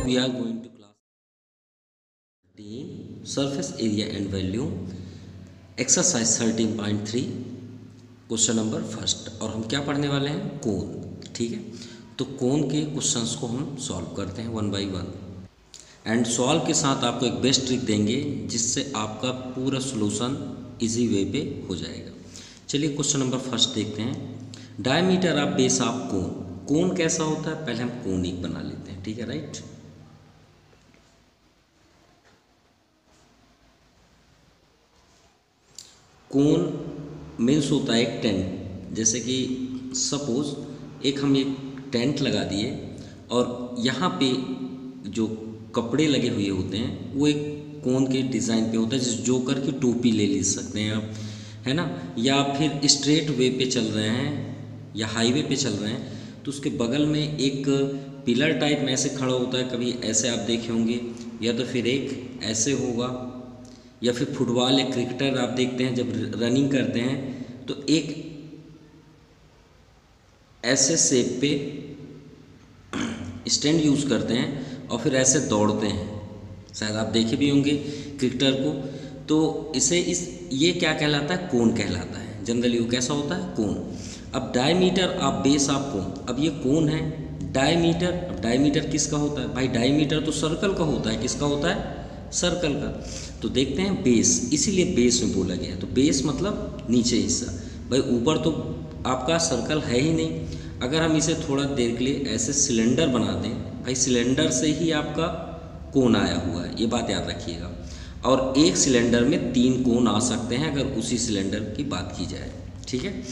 we are going to class 13 surface area and value exercise 13.3 question number first. और हम क्या पढ़ने वाले हैं? कोण। ठीक है, तो कोण के क्वेश्चंस को हम सॉल्व करते हैं one by one and solve के साथ आपको एक बेस्ट ट्रिक देंगे जिससे आपका पूरा सॉल्यूशन इजी वे पे हो जाएगा। चलिए क्वेश्चन नंबर फर्स्ट देखते हैं। डायमीटर ऑफ बेस ऑफ कोण। कोण कैसा होता है? पहले हम कोण एक बना लेते हैं। ठीक है, राइट। कोण मीन्स होता है एक टेंट। जैसे कि सपोज एक टेंट लगा दिए और यहाँ पे जो कपड़े लगे हुए होते हैं वो एक कोण के डिज़ाइन पे होता है। जैसे जोकर की टोपी ले सकते हैं आप, है ना, या फिर स्ट्रेट वे पे चल रहे हैं या हाईवे पे चल रहे हैं तो उसके बगल में एक पिलर टाइप में ऐसे खड़ा होता है। कभी ऐसे आप देखे होंगे, या तो फिर एक ऐसे होगा, या फिर फुटबॉल या क्रिकेटर आप देखते हैं जब रनिंग करते हैं तो एक ऐसे शेप पे स्टैंड यूज़ करते हैं और फिर ऐसे दौड़ते हैं। शायद आप देखे भी होंगे क्रिकेटर को। तो ये क्या कहलाता है? कोण कहलाता है। जनरली वो कैसा होता है? कोण। अब डायमीटर ऑफ बेस ऑफ कोण। अब ये कोण है डायमीटर। अब डायमीटर किसका होता है भाई? डायमीटर तो सर्कल का होता है। किसका होता है? सर्कल का। तो देखते हैं बेस, इसीलिए बेस में बोला गया है। तो बेस मतलब नीचे हिस्सा। भाई ऊपर तो आपका सर्कल है ही नहीं। अगर हम इसे थोड़ा देर के लिए ऐसे सिलेंडर बना दें, भाई सिलेंडर से ही आपका कोण आया हुआ है, ये बात याद रखिएगा। और एक सिलेंडर में 3 कोण आ सकते हैं अगर उसी सिलेंडर की बात की जाए। ठीक है,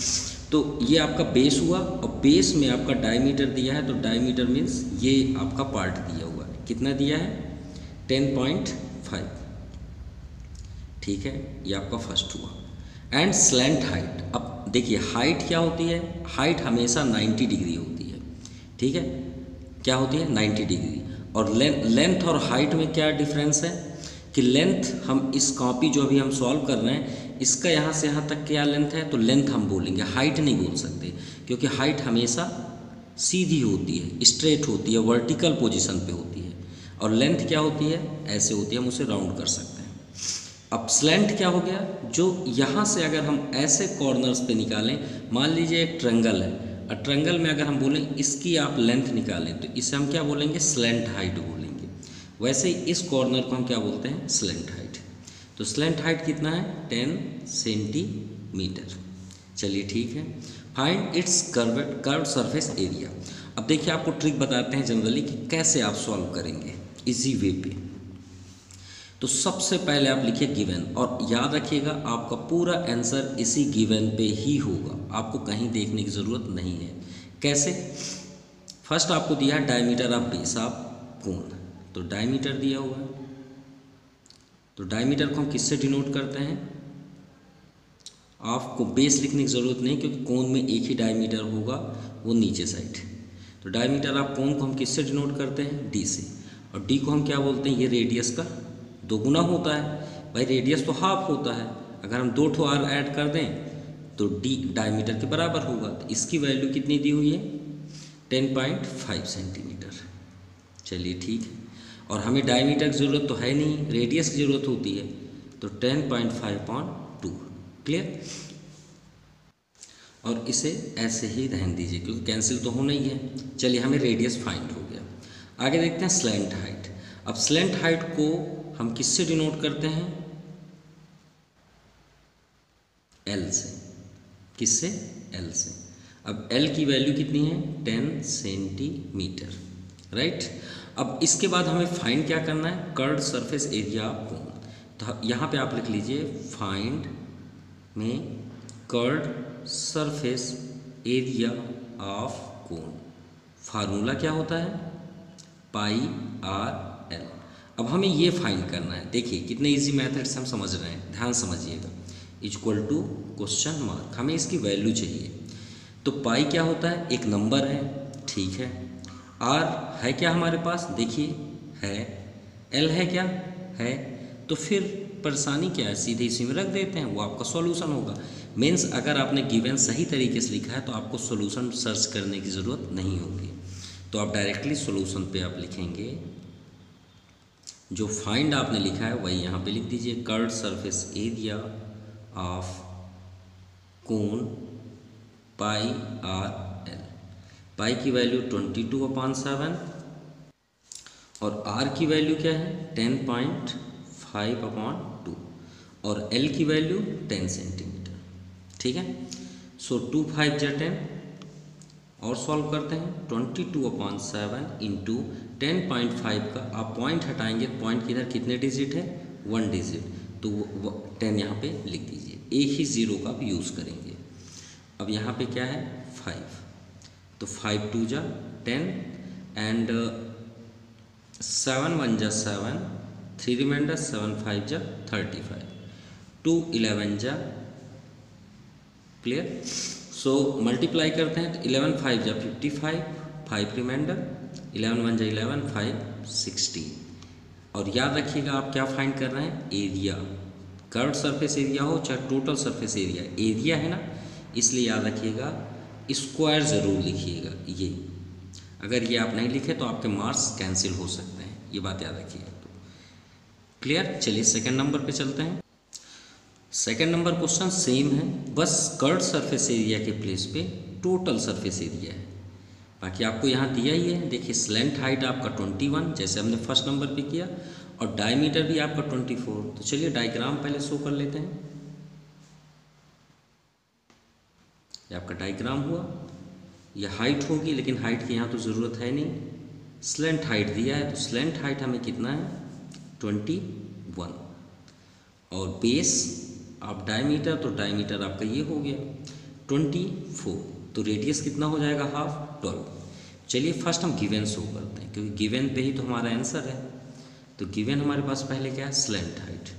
तो ये आपका बेस हुआ और बेस में आपका डायमीटर दिया है। तो डायमीटर मीन्स ये आपका पार्ट दिया हुआ है। कितना दिया है? 10.5। ठीक है, ये आपका फर्स्ट हुआ। And slant height. अब देखिए हाइट क्या होती है? हाइट हमेशा 90 डिग्री होती है। ठीक है, क्या होती है? 90 डिग्री। और लेंथ और हाइट में क्या डिफरेंस है कि लेंथ, हम इस कॉपी जो अभी हम सॉल्व कर रहे हैं इसका यहाँ से यहाँ तक क्या लेंथ है तो लेंथ हम बोलेंगे, हाइट नहीं बोल सकते, क्योंकि हाइट हमेशा सीधी होती है, स्ट्रेट होती है, वर्टिकल पोजीशन पे होती है। और लेंथ क्या होती है? ऐसे होती है, हम उसे राउंड कर सकते हैं। अब स्लैंट क्या हो गया? जो यहाँ से अगर हम ऐसे कॉर्नर्स पे निकालें, मान लीजिए एक ट्रायंगल है और ट्रायंगल में अगर हम बोलें इसकी आप लेंथ निकालें तो इसे हम क्या बोलेंगे? स्लैंट हाइट बोलेंगे। वैसे ही इस कॉर्नर को हम क्या बोलते हैं? Slant height. तो स्लैंट हाइट कितना है? 10 सेंटीमीटर। चलिए ठीक है। Find its curved surface area. अब देखिए आपको ट्रिक बताते हैं जनरली कि कैसे आप सॉल्व करेंगे इजी वे पे। तो सबसे पहले आप लिखिए गिवन, और याद रखिएगा आपका पूरा आंसर इसी गिवन पे ही होगा, आपको कहीं देखने की ज़रूरत नहीं है। कैसे? फर्स्ट आपको दिया है डायमीटर ऑफ बेस ऑफ कोण। तो डायमीटर दिया हुआ है, तो डायमीटर को हम किससे डिनोट करते हैं? आपको बेस लिखने की ज़रूरत नहीं, क्योंकि कोण में एक ही डायमीटर होगा, वो नीचे साइड। तो डायमीटर ऑफ कोण को हम किससे डिनोट करते हैं? डी से। और डी को हम क्या बोलते हैं? ये रेडियस का 2 गुना होता है। भाई रेडियस तो हाफ होता है, अगर हम 2 ठो और ऐड कर दें तो डी डायमीटर के बराबर होगा। तो इसकी वैल्यू कितनी दी हुई है? 10.5 सेंटीमीटर। चलिए ठीक है, और हमें डायमीटर की ज़रूरत तो है नहीं, रेडियस की ज़रूरत होती है। तो 10.5/2। क्लियर? और इसे ऐसे ही रहने दीजिए क्योंकि कैंसिल तो होना ही है। चलिए हमें रेडियस फाइंड हो गया। आगे देखते हैं स्लैंट हाइट। अब स्लैंट हाइट को हम किससे डिनोट करते हैं? एल से। किससे? एल से। अब एल की वैल्यू कितनी है? 10 सेंटीमीटर, राइट। अब इसके बाद हमें फाइंड क्या करना है? कर्व्ड सरफेस एरिया ऑफ कोण। तो यहाँ पे आप लिख लीजिए फाइंड में कर्व्ड सरफेस एरिया ऑफ कोण। फार्मूला क्या होता है? πr/l। अब हमें ये फाइंड करना है। देखिए कितने इजी मेथड से हम समझ रहे हैं, ध्यान समझिएगा। इक्वल टू क्वेश्चन मार्क, हमें इसकी वैल्यू चाहिए। तो पाई क्या होता है? एक नंबर है, ठीक है। आर है क्या हमारे पास? देखिए है। एल है क्या? है। तो फिर परेशानी क्या है? सीधे इसी में रख देते हैं, वो आपका सॉल्यूशन होगा। मीन्स अगर आपने गिवन सही तरीके से लिखा है तो आपको सॉल्यूशन सर्च करने की ज़रूरत नहीं होगी। तो आप डायरेक्टली सॉल्यूशन पे आप लिखेंगे जो फाइंड आपने लिखा है वही यहाँ पे लिख दीजिए, curved surface area of cone pi are l. Pi की वैल्यू 22/7 और आर की वैल्यू क्या है 10.5/2 और एल की वैल्यू 10 सेंटीमीटर। ठीक है, सो 2 5 जा 10 और सॉल्व करते हैं। 22/7 इंटू 10.5 का आप पॉइंट हटाएंगे, पॉइंट की इधर कितने डिजिट है 1 डिजिट, तो 10 यहाँ पे लिख दीजिए, एक ही ज़ीरो का आप यूज़ करेंगे। अब यहाँ पे क्या है 5, तो 5 2 जा 10 एंड 7 1 जा 7, 3 रिमाइंडर 7 5 जा 35, 2 11 जा क्लियर। सो मल्टीप्लाई करते हैं तो 11 5 जा 55, 5 रिमाइंडर 11 1 जा 11, 5 16। और याद रखिएगा आप क्या फाइंड कर रहे हैं एरिया, कर्व्ड सरफेस एरिया हो चाहे टोटल सरफेस एरिया, एरिया है ना, इसलिए याद रखिएगा स्क्वायर ज़रूर लिखिएगा। ये अगर ये आप नहीं लिखे तो आपके मार्क्स कैंसिल हो सकते हैं, ये बात याद रखिएगा। तो क्लियर, चलिए सेकंड नंबर पे चलते हैं। सेकंड नंबर क्वेश्चन सेम है, बस कर्व्ड सरफेस एरिया के प्लेस पे टोटल सरफेस एरिया है। बाकी आपको यहाँ दिया ही है, देखिए स्लेंट हाइट आपका 21 जैसे हमने फर्स्ट नंबर पे किया और डायमीटर भी आपका 24। तो चलिए डायग्राम पहले शो कर लेते हैं। ये आपका डायग्राम हुआ, ये हाइट होगी लेकिन हाइट की यहाँ तो ज़रूरत है नहीं, स्लेंट हाइट दिया है तो स्लेंट हाइट हमें कितना है 21 और बेस आप डायमीटर, तो डायमीटर आपका ये हो गया 24, तो रेडियस कितना हो जाएगा हाफ 12। चलिए फर्स्ट हम गिवन शो करते हैं क्योंकि गिवन पे ही तो हमारा आंसर है। तो गिवन हमारे पास पहले क्या है slant height,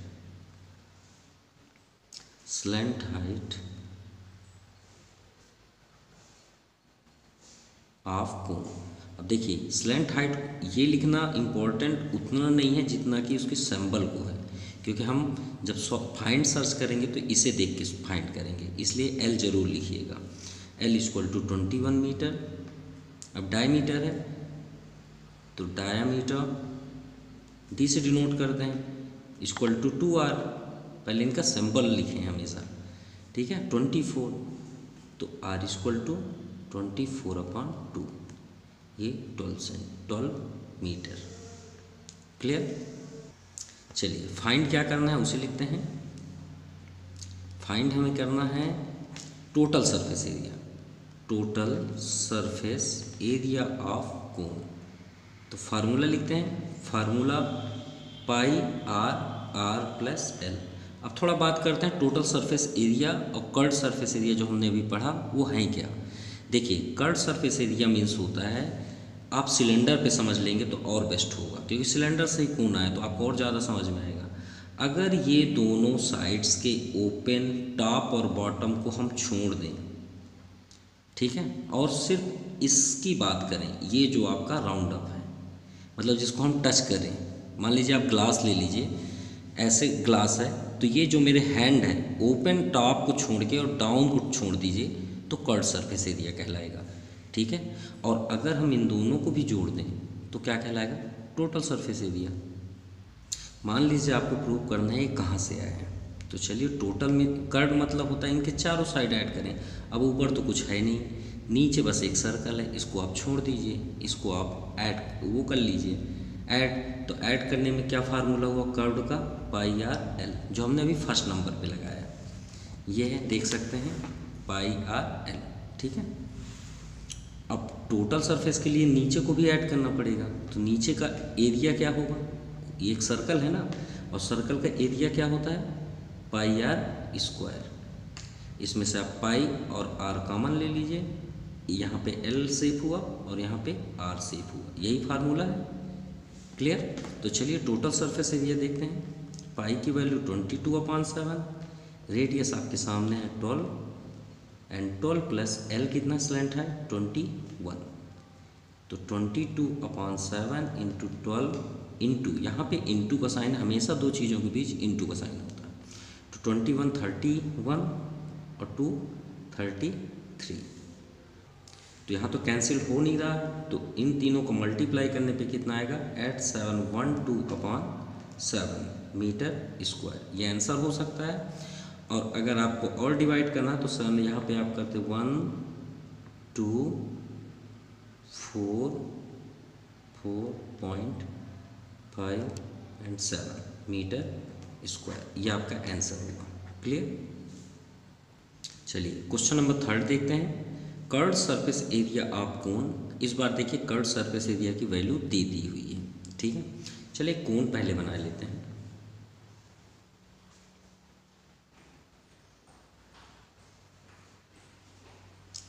slant height of cone. अब देखिए स्लेंट हाइट ये लिखना इम्पोर्टेंट उतना नहीं है जितना कि उसके सिंबल को है, क्योंकि हम जब फाइंड सर्च करेंगे तो इसे देख के फाइंड करेंगे, इसलिए एल जरूर लिखिएगा। L equal to 21 metre. अब डायमीटर है तो डायमीटर डी से डिनोट करते हैं इक्वल टू 2r, पहले इनका सिंबल लिखें हमेशा, ठीक है 24, तो r इक्वल टू 24/2, ये 12 मीटर। क्लियर, चलिए फाइंड क्या करना है उसे लिखते हैं। फाइंड हमें करना है total surface area, total surface area of cone. तो फार्मूला लिखते हैं, formula pi R plus L. अब थोड़ा बात करते हैं टोटल सरफेस एरिया और कर्व्ड सरफेस एरिया जो हमने अभी पढ़ा वो है क्या। देखिए कर्व्ड सरफेस एरिया मीन्स होता है, आप सिलेंडर पे समझ लेंगे तो और बेस्ट होगा, क्योंकि सिलेंडर से ही कोन आया तो आपको और ज़्यादा समझ में आएगा। अगर ये दोनों साइड्स के ओपन टॉप और बॉटम को हम छोड़ दें, ठीक है, और सिर्फ इसकी बात करें, ये जो आपका राउंड अप है, मतलब जिसको हम टच करें, मान लीजिए आप ग्लास ले लीजिए, ऐसे ग्लास है तो ये जो मेरे हैंड है ओपन टॉप को छोड़ के और डाउन को छोड़ दीजिए तो कर्व्ड सरफेस एरिया कहलाएगा, ठीक है। और अगर हम इन दोनों को भी जोड़ दें तो क्या कहलाएगा टोटल सरफेस एरिया। मान लीजिए आपको प्रूव करना है ये कहाँ से आया है, तो चलिए टोटल में कर्व मतलब होता है इनके चारों साइड ऐड करें। अब ऊपर तो कुछ है नहीं, नीचे बस एक सर्कल है, इसको आप छोड़ दीजिए, इसको आप ऐड वो कर लीजिए ऐड। तो ऐड करने में क्या फार्मूला हुआ कर्व का पाई आर एल, जो हमने अभी फर्स्ट नंबर पे लगाया, ये है देख सकते हैं पाई आर एल, ठीक है। अब टोटल सरफेस के लिए नीचे को भी ऐड करना पड़ेगा, तो नीचे का एरिया क्या होगा, ये एक सर्कल है ना, और सर्कल का एरिया क्या होता है पाई आर स्क्वायर। इसमें से आप पाई और आर कॉमन ले लीजिए, यहाँ पे एल सेफ हुआ और यहाँ पे आर सेफ हुआ, यही फार्मूला है। क्लियर, तो चलिए टोटल सरफेस एरिया देखते हैं। पाई की वैल्यू 22/7, रेडियस आपके सामने है 12 एंड 12 प्लस एल कितना स्लेंट है 21, तो 22/7 इंटू 12 इंटू, यहाँ पे इंटू का साइन, हमेशा दो चीज़ों के बीच इंटू का साइन होता है, तो 21 31 और 2 33, तो यहाँ तो कैंसिल हो नहीं रहा, तो इन तीनों को मल्टीप्लाई करने पे कितना आएगा 8712/2, 7 मीटर स्क्वायर, ये आंसर हो सकता है। और अगर आपको और डिवाइड करना है तो 7 यहाँ पे आप करते 1 2 4 4.5 एंड 7 मीटर स्क्वायर, ये आपका आंसर होगा। क्लियर? चलिए क्वेश्चन नंबर 3 देखते हैं। कर्व्ड सरफेस एरिया ऑफ कोन। इस बार देखिए कर्व्ड सरफेस एरिया की वैल्यू दे दी हुई है, ठीक है। चलिए कोन पहले बना लेते हैं।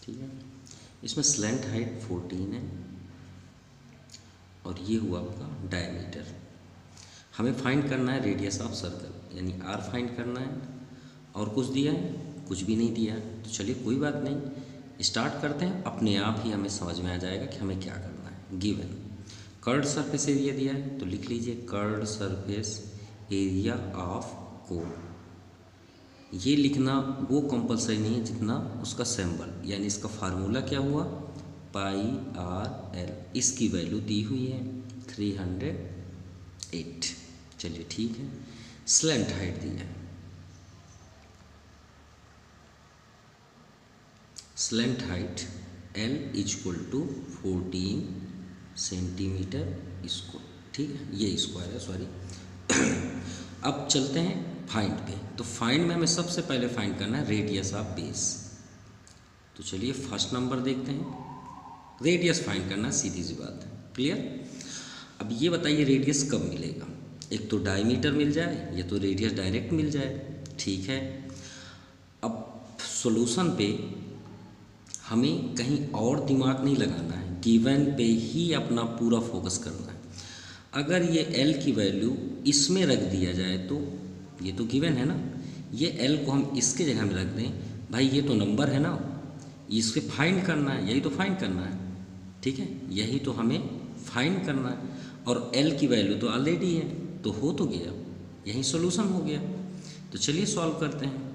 ठीक है, इसमें स्लैंट हाइट 14 है और ये हुआ आपका डायमीटर। हमें फाइंड करना है रेडियस ऑफ सर्कल, यानी आर फाइंड करना है। और कुछ दिया है? कुछ भी नहीं दिया। तो चलिए कोई बात नहीं, स्टार्ट करते हैं, अपने आप ही हमें समझ में आ जाएगा कि हमें क्या करना है। गिवन कर्व्ड सरफेस एरिया दिया है तो लिख लीजिए कर्व्ड सरफेस एरिया ऑफ कोन। ये लिखना वो कंपलसरी नहीं है जितना उसका सिंबल, यानी इसका फार्मूला क्या हुआ, पाई आर एल। इसकी वैल्यू दी हुई है 308। चलिए ठीक है। स्लैंट हाइट दी है, slant height L equal to 14 centimetre square, ठीक है, ये स्क्वायर है, सॉरी। अब चलते हैं फाइंड पे। तो फाइंड में हमें सबसे पहले फाइंड करना है रेडियस ऑफ बेस। तो चलिए फर्स्ट नंबर देखते हैं। रेडियस फाइंड करना सीधी सी बात है। क्लियर? अब ये बताइए रेडियस कब मिलेगा? एक तो डायमीटर मिल जाए या तो रेडियस डायरेक्ट मिल जाए, ठीक है। अब सॉल्यूशन पे हमें कहीं और दिमाग नहीं लगाना है, गिवन पे ही अपना पूरा फोकस करना है। अगर ये L की वैल्यू इसमें रख दिया जाए तो ये तो गिवन है ना, ये L को हम इसके जगह में रख दें, भाई ये तो नंबर है ना, इससे फाइंड करना है, यही तो फाइंड करना है, ठीक है, यही तो हमें फाइंड करना है। और L की वैल्यू तो ऑलरेडी है, तो हो तो गया, यही सॉल्यूशन हो गया। तो चलिए सॉल्व करते हैं।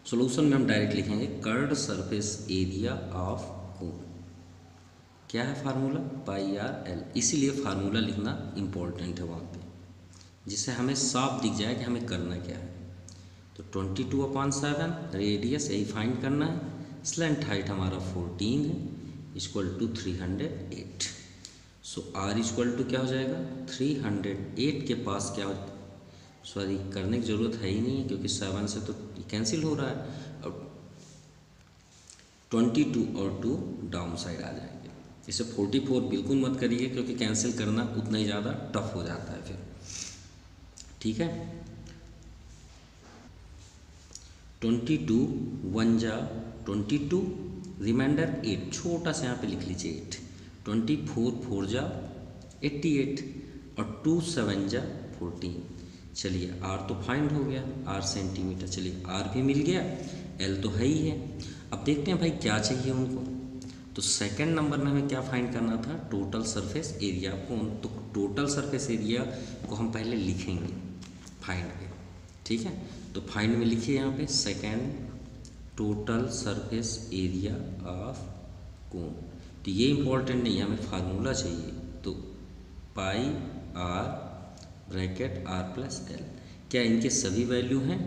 सॉल्यूशन में हम डायरेक्ट लिखेंगे कर्व्ड सरफेस एरिया ऑफ कोन। क्या है फार्मूला? Pi R L. इसीलिए फार्मूला लिखना इम्पोर्टेंट है वहाँ पे, जिससे हमें साफ दिख जाए कि हमें करना क्या है। तो 22/7 रेडियस, यही फाइंड करना है। स्लैंट हाइट हमारा 14 है, equal to 308। So R equal to क्या हो जाएगा? 308 के पास क्या हो, सॉरी करने की ज़रूरत है ही नहीं है क्योंकि 7 से तो कैंसिल हो रहा है। और 22 और 2 डाउन साइड आ जाएंगे। इसे 44 बिल्कुल मत करिए क्योंकि कैंसिल करना उतना ही ज़्यादा टफ हो जाता है फिर, ठीक है। 22 1 जा 22, रिमाइंडर 8, छोटा सा यहाँ पे लिख लीजिए 8। 24 4 जा 88 और 2 7 जा 14। चलिए आर तो फाइंड हो गया, आर सेंटीमीटर। चलिए आर भी मिल गया, एल तो है ही है। अब देखते हैं भाई क्या चाहिए उनको। तो सेकंड नंबर में हमें क्या फाइंड करना था? टोटल सरफेस एरिया कौन। तो टोटल सरफेस एरिया को हम पहले लिखेंगे फाइंड पे, ठीक है। तो फाइंड में लिखिए यहाँ पे second total surface area of cone. तो ये इंपॉर्टेंट नहीं है, हमें फार्मूला चाहिए। तो pi r bracket r plus l. क्या इनके सभी वैल्यू हैं?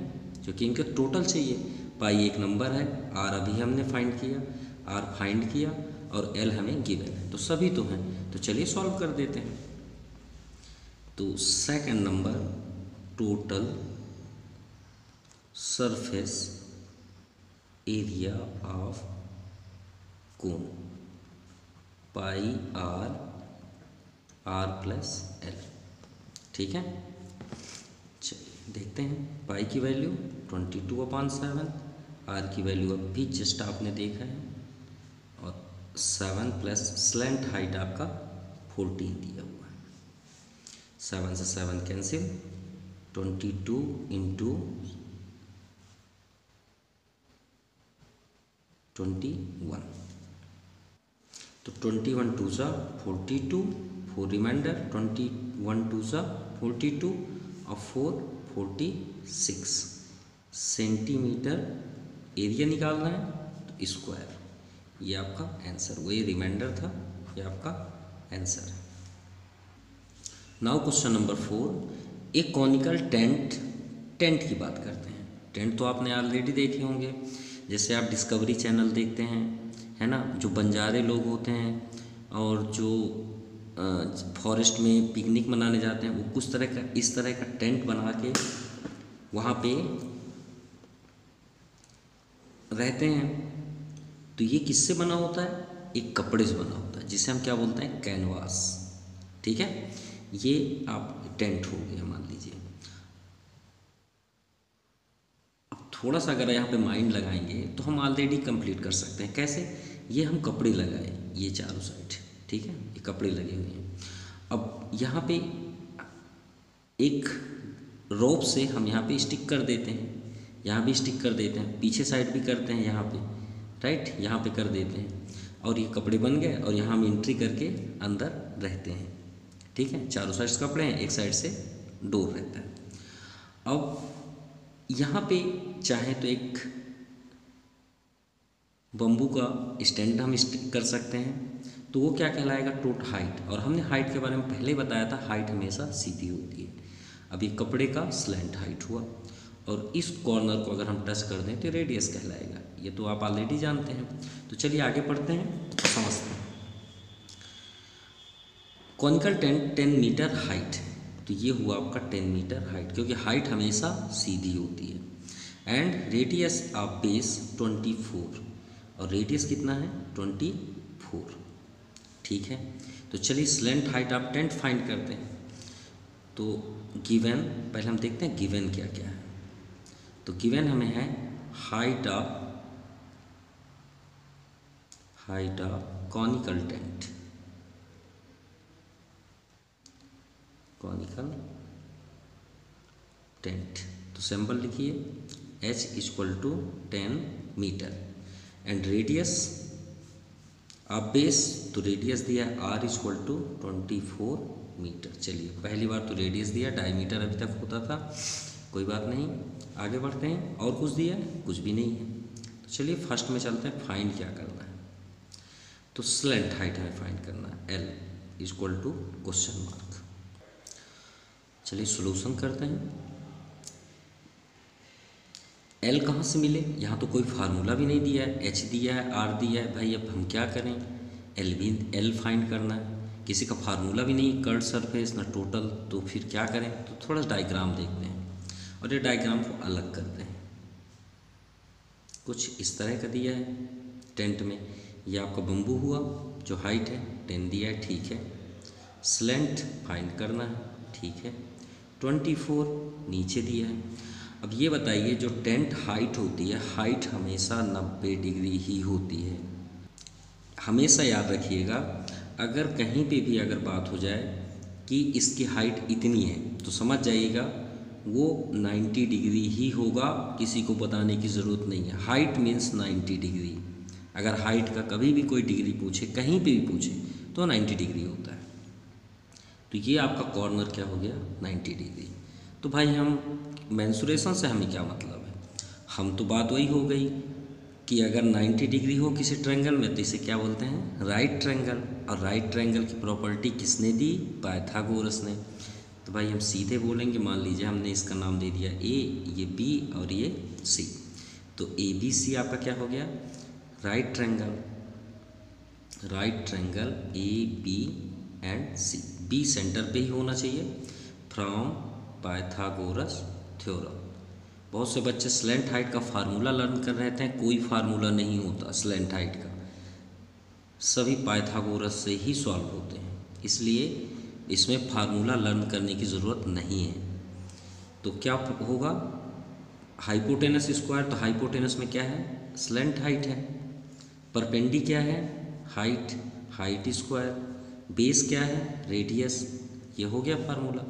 क्योंकि इनके टोटल चाहिए। पाई एक नंबर है, आर अभी हमने फाइंड किया, आर फाइंड किया और एल हमें गिवन है, तो सभी तो हैं। तो चलिए सॉल्व कर देते हैं। तो second number total surface area of cone, pi R R plus L, ठीक है। चलिए देखते हैं। पाई की वैल्यू 22/7, आर की वैल्यू अभी जस्ट आपने देखा है, और 7 प्लस स्लैंट हाइट आपका 14 दिया हुआ है। 7 से 7 कैंसिल, 22 इंटू 21, तो 21 2 सा 42, 4 रिमाइंडर, 21 2 सा 42 और 4 46 सेंटीमीटर एरिया निकालना है, तो स्क्वायर। ये आपका आंसर, वही रिमाइंडर था, ये आपका आंसर है। नाउ क्वेश्चन नंबर 4, एक कॉनिकल टेंट की बात करते हैं। टेंट तो आपने ऑलरेडी देखे होंगे, जैसे आप डिस्कवरी चैनल देखते हैं, है ना, जो बंजारे लोग होते हैं और जो फॉरेस्ट में पिकनिक मनाने जाते हैं, वो कुछ तरह का इस तरह का टेंट बना के वहाँ पे रहते हैं। तो ये किससे बना होता है? एक कपड़े से बना होता है, जिसे हम क्या बोलते हैं? कैनवास। ठीक है, ये आप टेंट हो गया मान लीजिए। अब थोड़ा सा अगर यहाँ पे माइंड लगाएंगे तो हम ऑलरेडी कंप्लीट कर सकते हैं। कैसे? ये हम कपड़े लगाए, ये चारों साइड, ठीक है, ये कपड़े लगे हुए हैं। अब यहाँ पे एक रोप से हम यहाँ पे स्टिक कर देते हैं, यहाँ भी स्टिक कर देते हैं, पीछे साइड भी करते हैं यहाँ पे, राइट, यहाँ पे कर देते हैं, और ये कपड़े बन गए और यहाँ हम एंट्री करके अंदर रहते हैं। ठीक है, चारों साइड से कपड़े हैं, एक साइड से डोर रहता है। अब यहाँ पे चाहे तो एक बम्बू का स्टैंड हम स्टिक कर सकते हैं, तो वो क्या कहलाएगा? टोट हाइट। और हमने हाइट के बारे में पहले ही बताया था, हाइट हमेशा सीधी होती है। अब ये कपड़े का स्लैंट हाइट हुआ, और इस कॉर्नर को अगर हम टच कर दें तो रेडियस कहलाएगा। ये तो आप ऑलरेडी जानते हैं। तो चलिए आगे पढ़ते हैं, समझते हैं। कॉनिकल टेंट 10 मीटर हाइट है, तो ये हुआ आपका 10 मीटर हाइट, क्योंकि हाइट हमेशा सीधी होती है। एंड रेडियस ऑफ बेस 24, और रेडियस कितना है? 24। ठीक है, तो चलिए slant height of tent find करते हैं। तो गिवन, पहले हम देखते हैं गिवन क्या क्या है। तो गिवन हमें है height of conical tent, conical tent. तो सिंबल लिखिए, h = 10 metre, and radius of base, तो रेडियस दिया r = 24 मीटर। चलिए पहली बार तो रेडियस दिया, डायमीटर अभी तक होता था, कोई बात नहीं, आगे बढ़ते हैं। और कुछ दिया? कुछ भी नहीं है। तो चलिए फर्स्ट में चलते हैं, फाइंड क्या करना है। तो स्लैंट हाइट हमें फाइंड करना है, L =? चलिए सॉल्यूशन करते हैं। L कहाँ से मिले? यहाँ तो कोई फार्मूला भी नहीं दिया है, H दिया है, R दिया है, भाई अब हम क्या करें? L फाइंड करना है, किसी का फार्मूला भी नहीं, कर्व सरफेस ना टोटल, तो फिर क्या करें? तो थोड़ा डायग्राम देखते हैं, और ये डायग्राम को अलग करते हैं। कुछ इस तरह का दिया है टेंट में, ये आपका बम्बू हुआ, जो हाइट है 10 दिया है, ठीक है। स्लैंट फाइंड करना है, ठीक है। 24 नीचे दिया है। अब ये बताइए, जो टेंट हाइट होती है, हाइट हमेशा 90 डिग्री ही होती है। हमेशा याद रखिएगा, अगर कहीं पे भी अगर बात हो जाए कि इसकी हाइट इतनी है, तो समझ जाइएगा वो 90 डिग्री ही होगा, किसी को बताने की ज़रूरत नहीं है। Height means 90 degree. अगर हाइट का कभी भी कोई डिग्री पूछे, कहीं पे भी पूछे, तो 90 डिग्री होता है। तो ये आपका कॉर्नर क्या हो गया? 90 डिग्री। तो भाई हम मेंसुरेशन से हमें क्या मतलब है? हम तो बात वही हो गई कि अगर 90 डिग्री हो किसी ट्रायंगल में, तो इसे क्या बोलते हैं? Right triangle. और राइट ट्रायंगल की प्रॉपर्टी किसने दी? पाइथागोरस ने। तो भाई हम सीधे बोलेंगे, मान लीजिए हमने इसका नाम दे दिया A, ये B और ये C, तो ABC आपका क्या हो गया? Right triangle. Right triangle AB and C, B centre पे ही होना चाहिए, फ्रॉम पाइथागोरस थ्योरम। बहुत से बच्चे स्लैंट हाइट का फार्मूला लर्न कर रहे थे, कोई फार्मूला नहीं होता स्लैंट हाइट का, सभी पाइथागोरस से ही सॉल्व होते हैं, इसलिए इसमें फार्मूला लर्न करने की ज़रूरत नहीं है। तो क्या होगा? हाइपोटेनस स्क्वायर, तो हाइपोटेनस में क्या है? स्लैंट हाइट है। परपेंडी क्या है? Height, height square. बेस क्या है? रेडियस। ये हो गया फार्मूला।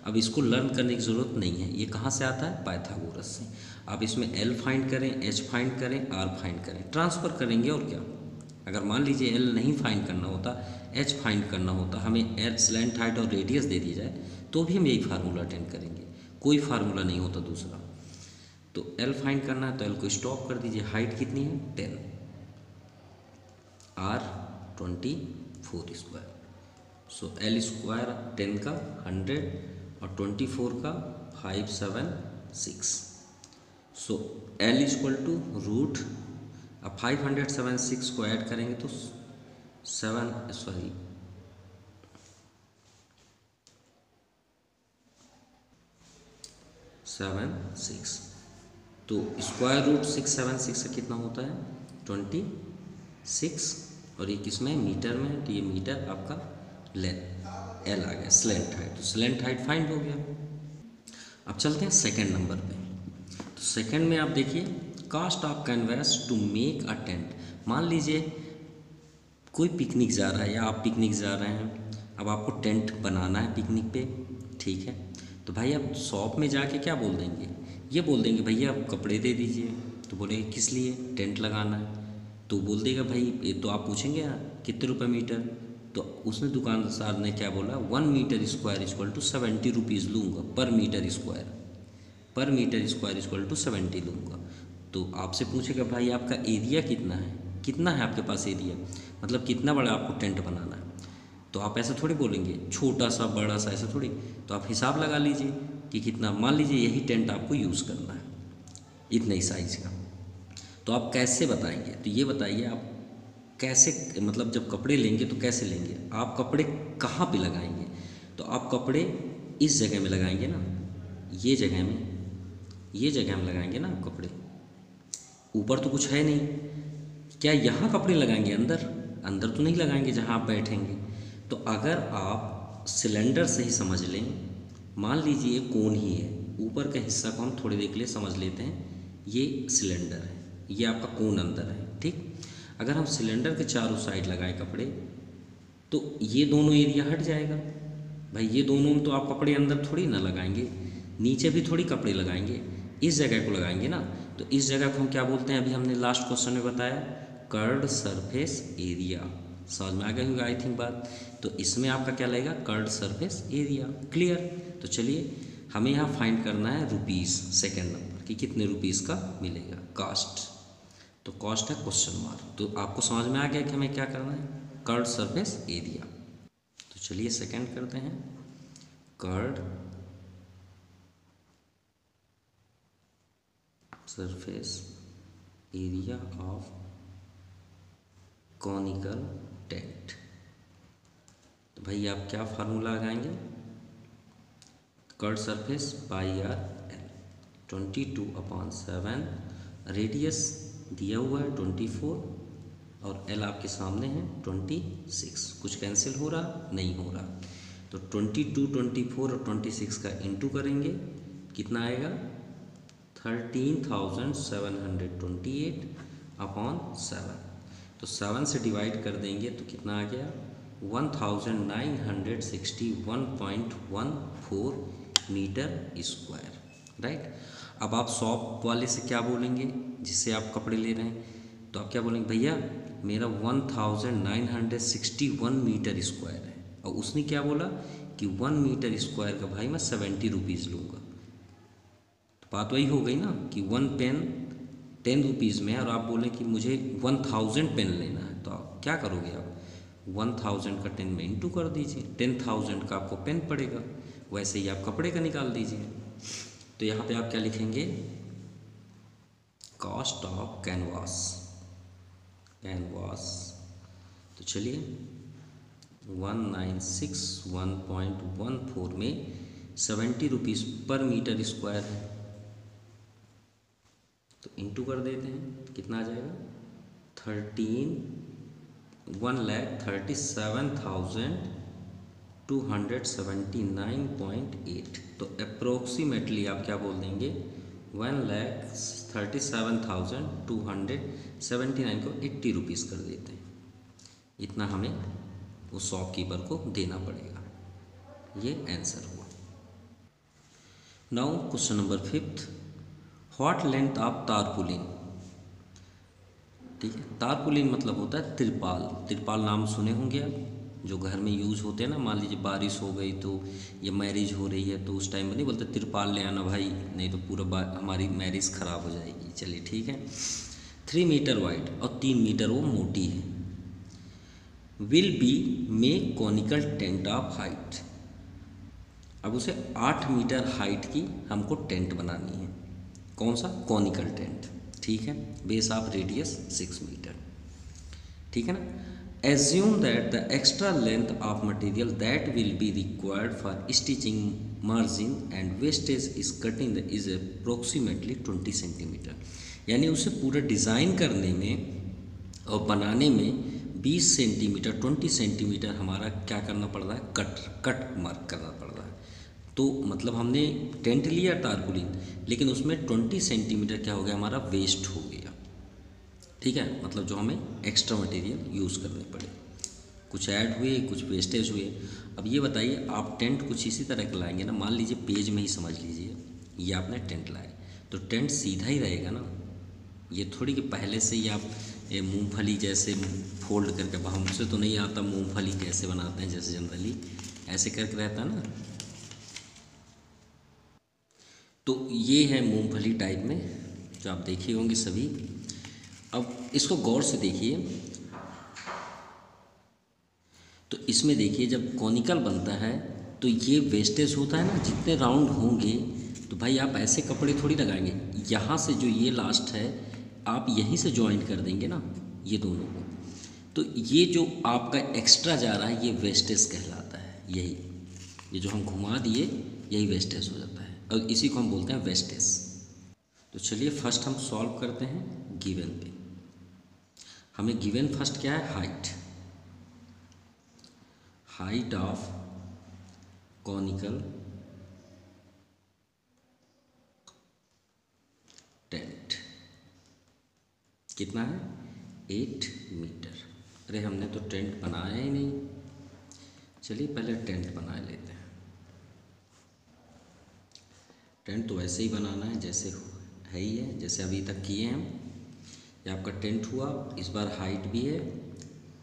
अब इसको लर्न करने की ज़रूरत नहीं है, ये कहाँ से आता है? पाइथागोरस से। आप इसमें L फाइंड करें, H फाइंड करें, R फाइंड करें, ट्रांसफ़र करेंगे, और क्या। अगर मान लीजिए L नहीं फाइंड करना होता, H फाइंड करना होता, हमें L स्लैंट हाइट और रेडियस दे दी जाए, तो भी हम यही फार्मूला अटेंड करेंगे, कोई फार्मूला नहीं होता दूसरा। तो L फाइंड करना है, तो L को स्टॉप कर दीजिए। हाइट कितनी है? 10, R 24 स्क्वायर। सो एल स्क्वायर 10 का 100 और 24 का 576। सो एल इक्वल टू रूट, अब 576 को ऐड करेंगे तो 76, तो स्क्वायर रूट 676 का कितना होता है 26, और ये किस में मीटर में, तो ये मीटर आपका लेंथ एल आ गया, स्लेंट हाइट, तो स्लेंट हाइट फाइंड हो गया। अब चलते हैं सेकंड नंबर पे। तो सेकंड में आप देखिए cost of canvas to make a tent. मान लीजिए कोई पिकनिक जा रहा है या आप पिकनिक जा रहे हैं, अब आपको टेंट बनाना है पिकनिक पे, ठीक है। तो भाई आप शॉप में जाके क्या बोल देंगे, ये बोल देंगे भैया आप कपड़े दे दीजिए, तो बोलेंगे किस लिए, टेंट लगाना है। तो बोल देगा भाई ये, तो आप पूछेंगे कितने रुपये मीटर, तो उसने दुकानदार ने क्या बोला 1 metre square equal to 70 rupees लूँगा per metre square, per metre square equal to 70 लूँगा। तो आपसे पूछेगा भाई आपका एरिया कितना है, कितना है आपके पास एरिया, मतलब कितना बड़ा आपको टेंट बनाना है। तो आप ऐसा थोड़ी बोलेंगे छोटा सा बड़ा सा, ऐसा थोड़ी, तो आप हिसाब लगा लीजिए कि कितना, मान लीजिए यही टेंट आपको यूज़ करना है इतने ही साइज़ का। तो आप कैसे बताएंगे, तो ये बताइए आप कैसे, मतलब जब कपड़े लेंगे तो कैसे लेंगे, आप कपड़े कहाँ पे लगाएंगे, तो आप कपड़े इस जगह में लगाएंगे ना, ये जगह में, ये जगह में लगाएंगे ना आप कपड़े, ऊपर तो कुछ है नहीं, क्या यहाँ कपड़े लगाएंगे अंदर, अंदर तो नहीं लगाएंगे जहाँ आप बैठेंगे। तो अगर आप सिलेंडर से ही समझ लें, मान लीजिए कोन ही है, ऊपर का हिस्सा को हम थोड़ी देर के लिए समझ लेते हैं, ये सिलेंडर है, ये आपका कोन अंदर है, ठीक। अगर हम सिलेंडर के चारों साइड लगाएं कपड़े, तो ये दोनों एरिया हट जाएगा भाई, ये दोनों में तो आप कपड़े अंदर थोड़ी ना लगाएंगे, नीचे भी थोड़ी कपड़े लगाएंगे, इस जगह को लगाएंगे ना। तो इस जगह को हम क्या बोलते हैं, अभी हमने लास्ट क्वेश्चन में बताया कर्व्ड सरफेस एरिया, समझ में आ गई होगी आई थिंक बात। तो इसमें आपका क्या लगेगा कर्व्ड सरफेस एरिया, क्लियर। तो चलिए हमें यहाँ फाइंड करना है रुपीज़, सेकेंड नंबर कि कितने रुपीज़ का मिलेगा कास्ट, तो कॉस्ट है क्वेश्चन मार्क। तो आपको समझ में आ गया कि हमें क्या करना है, कर्व्ड सरफेस एरिया। तो चलिए सेकंड करते हैं, curved surface area of conical tent. तो भाई आप क्या फार्मूला लगाएंगे, कर्व्ड सरफेस पाई आर एल, 22/7, रेडियस दिया हुआ है 24 और एल आपके सामने है 26, कुछ कैंसिल हो रहा नहीं हो रहा। तो 22, 24 और 26 का इंटू करेंगे, कितना आएगा 13,728/7, तो 7 से डिवाइड कर देंगे तो कितना आ गया 1961.14 मीटर स्क्वायर, राइट। अब आप शॉप वाले से क्या बोलेंगे, जिससे आप कपड़े ले रहे हैं, तो आप क्या बोलेंगे भैया मेरा 1961 मीटर स्क्वायर है, और उसने क्या बोला कि 1 मीटर स्क्वायर का भाई मैं 70 रुपीज़ लूँगा। तो बात वही हो गई ना कि 1 पेन 10 रुपीज़ में है, और आप बोलें कि मुझे 1000 पेन लेना है, तो आप क्या करोगे, आप 1000 का 10 में इंटू कर दीजिए, 10,000 का आपको पेन पड़ेगा, वैसे ही आप कपड़े का निकाल दीजिए। तो यहाँ पे आप क्या लिखेंगे, कॉस्ट ऑफ कैनवास, कैनवास। तो चलिए 1961.14 में 70 रुपीज़ पर मीटर स्क्वायर है, तो इंटू कर देते हैं, कितना आ जाएगा 1,37,279.8। तो अप्रोक्सीमेटली आप क्या बोल देंगे 1,37,279 को 80 रुपीज़ कर देते हैं, इतना हमें उस शॉपकीपर को देना पड़ेगा। ये आंसर हुआ। Now question number 5, what length of tarpaulin. ठीक है, तारपुलिन मतलब होता है तिरपाल, तिरपाल नाम सुने होंगे आप, जो घर में यूज़ होते हैं ना, मान लीजिए बारिश हो गई तो या मैरिज हो रही है तो उस टाइम में नहीं बोलते तिरपाल ले आना भाई, नहीं तो पूरा हमारी मैरिज ख़राब हो जाएगी। चलिए ठीक है, 3 मीटर वाइड और 3 मीटर वो मोटी है। Will be make conical tent of height. अब उसे 8 मीटर हाइट की हमको टेंट बनानी है। कौन सा? Conical tent. ठीक है, बेस ऑफ रेडियस 6 मीटर। ठीक है ना। Assume that the extra length of material that will be required for stitching margin and wastage is cutting is approximately 20 centimetre. यानी उसे पूरा डिज़ाइन करने में और बनाने में 20 सेंटीमीटर 20 सेंटीमीटर हमारा क्या करना पड़ रहा है? कट मार्क करना पड़ रहा है। तो मतलब हमने टेंट लिया टारपुलिन, लेकिन उसमें 20 सेंटीमीटर क्या हो गया? हमारा वेस्ट हो गया। ठीक है, मतलब जो हमें एक्स्ट्रा मटेरियल यूज़ करने पड़े, कुछ ऐड हुए, कुछ वेस्टेज हुए। अब ये बताइए, आप टेंट कुछ इसी तरह का लाएंगे ना, मान लीजिए पेज में ही समझ लीजिए, ये आपने टेंट लाए तो टेंट सीधा ही रहेगा ना। ये थोड़ी कि पहले से ही आप मूंगफली जैसे फोल्ड करके, अब हमसे तो नहीं आता मूंगफली कैसे बनाते हैं, जैसे जनरली ऐसे करके रहता है ना। तो ये है मूंगफली टाइप में, जो आप देखे होंगे सभी। अब इसको गौर से देखिए, तो इसमें देखिए जब कॉनिकल बनता है तो ये वेस्टेज होता है ना, जितने राउंड होंगे तो भाई आप ऐसे कपड़े थोड़ी लगाएंगे, यहाँ से जो ये लास्ट है आप यहीं से जॉइंट कर देंगे ना ये दोनों को। तो ये जो आपका एक्स्ट्रा जा रहा है ये वेस्टेज कहलाता है। यही ये जो हम घुमा दिए यही वेस्टेज हो जाता है, और इसी को हम बोलते हैं वेस्टेज। तो चलिए फर्स्ट हम सॉल्व करते हैं गिवन पे। हमें गिवन फर्स्ट क्या है? हाइट ऑफ कॉनिकल टेंट कितना है? 8 मीटर। अरे हमने तो टेंट बनाया ही नहीं। चलिए पहले टेंट बना लेते हैं। टेंट तो वैसे ही बनाना है जैसे है ही है, जैसे अभी तक किए हैं हम। ये आपका टेंट हुआ, इस बार हाइट भी है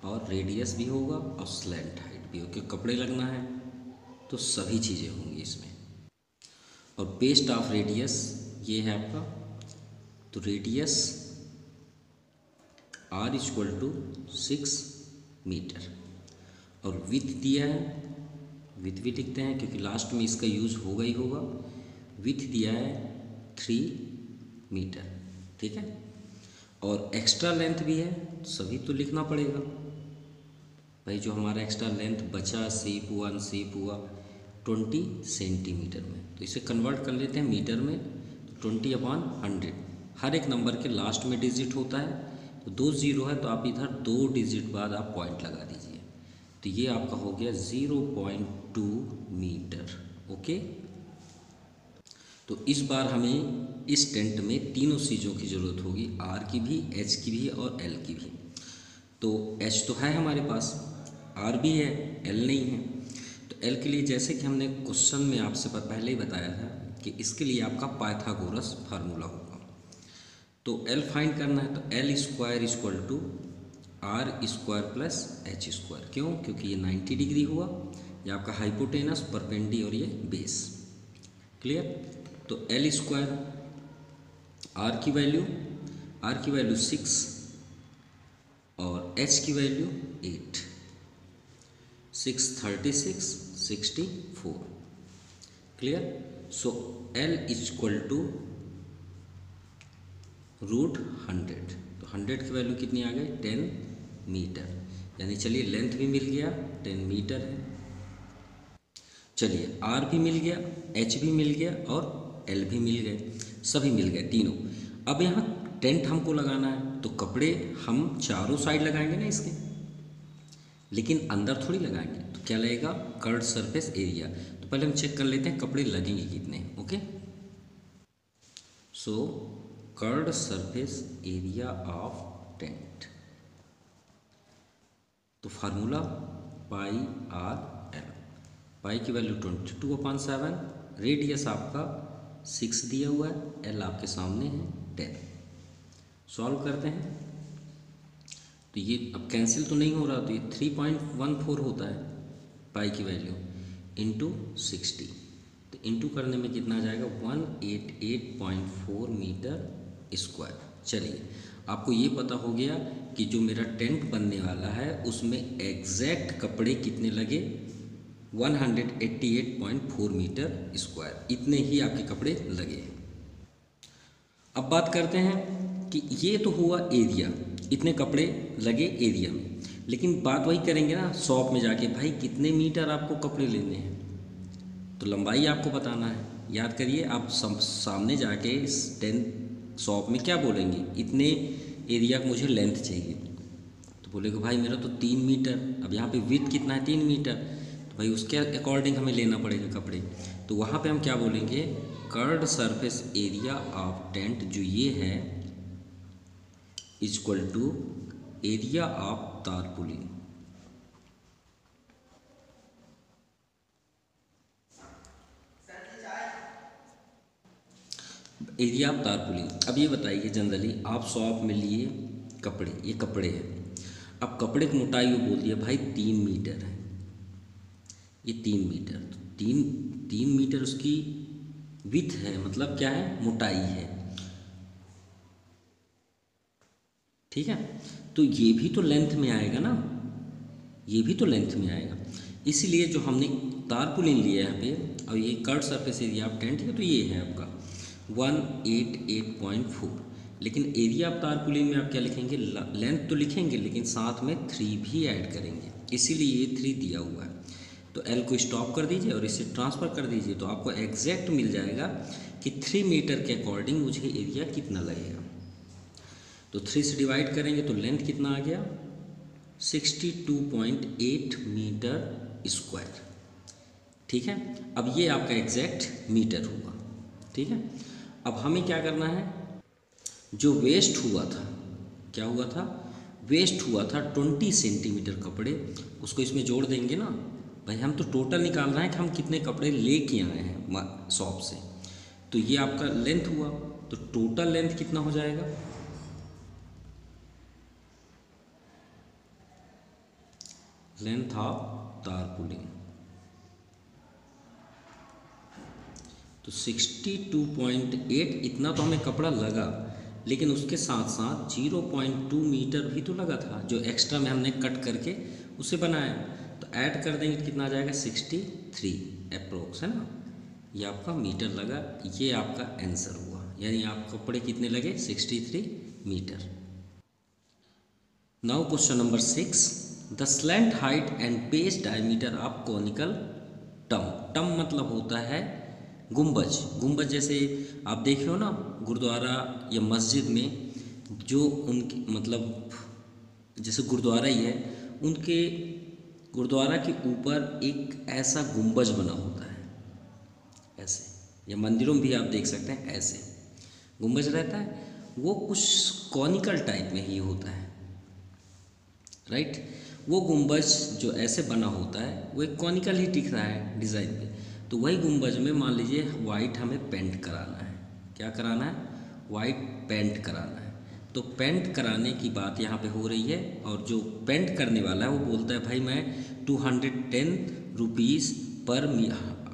और रेडियस भी होगा और स्लैंट हाइट भी होगा, क्योंकि कपड़े लगना है तो सभी चीज़ें होंगी इसमें। और बेस्ड ऑफ रेडियस ये है आपका, तो radius r equal to 6 metre. और विथ दिया है, विथ भी लिखते हैं क्योंकि लास्ट में इसका यूज़ होगा ही होगा। विथ दिया है 3 मीटर। ठीक है, और एक्स्ट्रा लेंथ भी है, सभी तो लिखना पड़ेगा भाई। जो हमारा एक्स्ट्रा लेंथ बचा, शेप हुआ, अनशेप हुआ 20 सेंटीमीटर में, तो इसे कन्वर्ट कर लेते हैं मीटर में। तो 20/100, हर एक नंबर के लास्ट में डिजिट होता है, तो 2 0 है तो आप इधर 2 डिजिट बाद आप पॉइंट लगा दीजिए, तो ये आपका हो गया 0.2 मीटर। ओके, तो इस बार हमें इस टेंट में तीनों चीज़ों की ज़रूरत होगी, आर की भी, एच की भी और एल की भी। तो एच तो है हमारे पास, आर भी है, एल नहीं है। तो एल के लिए जैसे कि हमने क्वेश्चन में आपसे पहले ही बताया था कि इसके लिए आपका पाइथागोरस फार्मूला होगा। तो एल फाइंड करना है, तो L square equal to R square plus H square. क्यों? क्योंकि ये 90 डिग्री हुआ, ये आपका हाइपोटेनस, परपेंडी और ये बेस। क्लियर? तो एल स्क्वायर, आर की वैल्यू 6 और एच की value 8, 6 36 64। Clear? So L equal to √100। तो 100 की वैल्यू कितनी आ गई? 10 मीटर। यानी चलिए लेंथ भी मिल गया, 10 मीटर है। चलिए आर भी मिल गया, एच भी मिल गया और एल भी मिल गए, सभी मिल गए तीनों। अब यहाँ टेंट हमको लगाना है, तो कपड़े हम चारों साइड लगाएंगे ना इसके, लेकिन अंदर थोड़ी लगाएंगे। तो क्या लगेगा? Curved surface area. तो पहले हम चेक कर लेते हैं कपड़े लगेंगे कितने। Okay, so curved surface area of tent, तो formula pi are l. Pi की वैल्यू 22/7, रेडियस आपका 6 दिया हुआ है, एल आपके सामने है 10। सॉल्व करते हैं, तो ये अब कैंसिल तो नहीं हो रहा, तो ये 3.14 होता है पाई की वैल्यू इंटू 60। तो इंटू करने में कितना आ जाएगा? 188.4 मीटर स्क्वायर। चलिए, आपको ये पता हो गया कि जो मेरा टेंट बनने वाला है उसमें एग्जैक्ट कपड़े कितने लगे, 188.4 मीटर स्क्वायर, इतने ही आपके कपड़े लगे। अब बात करते हैं कि ये तो हुआ एरिया, इतने कपड़े लगे एरिया में, लेकिन बात वही करेंगे ना शॉप में जाके, भाई कितने मीटर आपको कपड़े लेने हैं, तो लंबाई आपको बताना है। याद करिए, आप सामने जाके टेंट शॉप में क्या बोलेंगे, इतने एरिया मुझे लेंथ चाहिए, तो बोलेगा भाई मेरा तो 3 मीटर, अब यहाँ पे विड्थ कितना है 3 मीटर, तो भाई उसके अकॉर्डिंग हमें लेना पड़ेगा कपड़े। तो वहाँ पे हम क्या बोलेंगे, curved surface area of tent जो ये है equal to area of tarpaulin. Area of tarpaulin. अब ये बताइए, जनरली आप शॉप में लिए कपड़े, ये कपड़े हैं, अब कपड़े की मोटाई वो बोल दिया भाई 3 मीटर है, ये 3 मीटर, तो 3 मीटर उसकी विड्थ है, मतलब क्या है, मोटाई है, ठीक है। तो ये भी तो लेंथ में आएगा ना, ये भी तो लेंथ में आएगा, इसीलिए जो हमने तारपुलिन लिया है यहाँ पे, और ये curved surface area of tent है, तो ये है आपका 188.4, लेकिन एरिया ऑफ तारपुलिन में आप क्या लिखेंगे, लेंथ तो लिखेंगे लेकिन साथ में 3 भी ऐड करेंगे, इसीलिए ये 3 दिया हुआ है। तो L को स्टॉप कर दीजिए और इसे ट्रांसफ़र कर दीजिए, तो आपको एग्जैक्ट मिल जाएगा कि 3 मीटर के अकॉर्डिंग मुझे एरिया कितना लगेगा। तो 3 से डिवाइड करेंगे तो लेंथ कितना आ गया, 62.8 मीटर स्क्वायर, ठीक है। अब ये आपका एग्जैक्ट मीटर हुआ, ठीक है। अब हमें क्या करना है, जो वेस्ट हुआ था, क्या हुआ था, वेस्ट हुआ था 20 सेंटीमीटर कपड़े, उसको इसमें जोड़ देंगे ना भाई, हम तो टोटल निकाल रहे हैं कि हम कितने कपड़े लेके आए हैं शॉप से, तो ये आपका लेंथ हुआ, तो टोटल लेंथ कितना हो जाएगा, लेंथ ऑफ तारपुलिन, तो 62.8, इतना तो हमें कपड़ा लगा, लेकिन उसके साथ साथ 0.2 मीटर भी तो लगा था, जो एक्स्ट्रा में हमने कट करके उसे बनाया, तो ऐड कर देंगे कितना आ जाएगा, 63 अप्रोक्स, है ना, ये आपका मीटर लगा, ये आपका आंसर हुआ, यानी आप कपड़े कितने लगे, 63 मीटर। Now question number 6, the slant height and base diameter of conical tomb. Tomb मतलब होता है गुंबज, गुंबज जैसे आप देखे हो ना गुरुद्वारा या मस्जिद में, जो उनकी मतलब जैसे गुरुद्वारा ही है, उनके गुरुद्वारा के ऊपर एक ऐसा गुंबज बना होता है, ऐसे, या मंदिरों में भी आप देख सकते हैं ऐसे गुंबज रहता है, वो कुछ कॉनिकल टाइप में ही होता है, राइट। वो गुंबज जो ऐसे बना होता है वो एक कॉनिकल ही दिख रहा है डिज़ाइन पे, तो वही गुंबज में मान लीजिए वाइट हमें पेंट कराना है, क्या कराना है, वाइट पेंट कराना है, तो पेंट कराने की बात यहाँ पे हो रही है, और जो पेंट करने वाला है वो बोलता है भाई मैं 210 रुपीज़ पर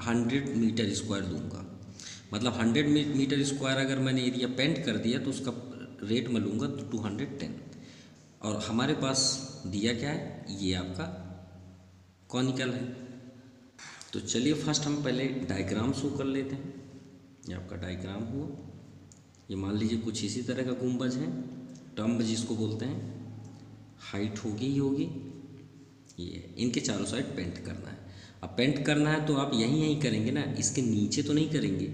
100 मीटर स्क्वायर दूंगा, मतलब 100 मीटर स्क्वायर अगर मैंने एरिया पेंट कर दिया तो उसका रेट मैं लूँगा 210, और हमारे पास दिया क्या है, ये आपका कॉनिकल है। तो चलिए फर्स्ट हम पहले डायग्राम शो कर लेते हैं, ये आपका डायग्राम हुआ, ये मान लीजिए कुछ इसी तरह का गुंबज है, टम्ब जिसको बोलते हैं, हाइट होगी ही होगी, ये इनके चारों साइड पेंट करना है। अब पेंट करना है तो आप यहीं करेंगे ना, इसके नीचे तो नहीं करेंगे,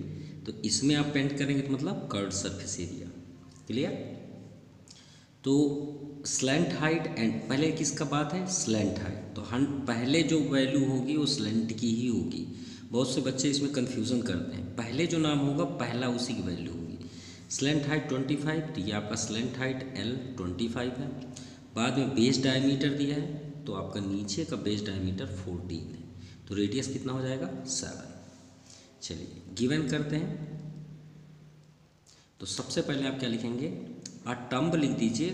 तो इसमें आप पेंट करेंगे तो मतलब कर्व्ड सरफेस एरिया, क्लियर। तो स्लैंट हाइट एंड, पहले किसका बात है, स्लैंट हाइट, तो हम पहले जो वैल्यू होगी वो स्लैंट की ही होगी, बहुत से बच्चे इसमें कन्फ्यूज़न करते हैं, पहले जो नाम होगा पहला उसी की वैल्यू होगी। स्लैंट हाइट 25, तो ये आपका स्लैंट हाइट L 25 है, बाद में बेस डायमीटर दिया है, तो आपका नीचे का बेस डायमीटर 14 है, तो रेडियस कितना हो जाएगा 7। चलिए गिवन करते हैं, तो सबसे पहले आप क्या लिखेंगे, टम्ब लिख दीजिए,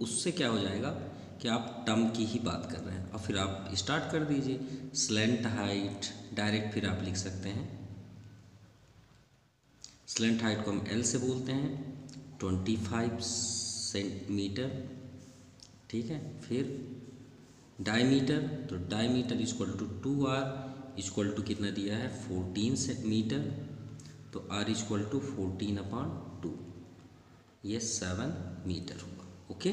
उससे क्या हो जाएगा कि आप टम्ब की ही बात कर रहे हैं, और फिर आप स्टार्ट कर दीजिए स्लैंट हाइट, डायरेक्ट फिर आप लिख सकते हैं, स्लैंट हाइट को हम L से बोलते हैं, 25 सेंटीमीटर, ठीक है। फिर डायमीटर, तो diameter equal to 2r equal to कितना दिया है 14 सेंटीमीटर, तो r इक्वल टू 14/2, ये 7 मीटर हुआ। ओके,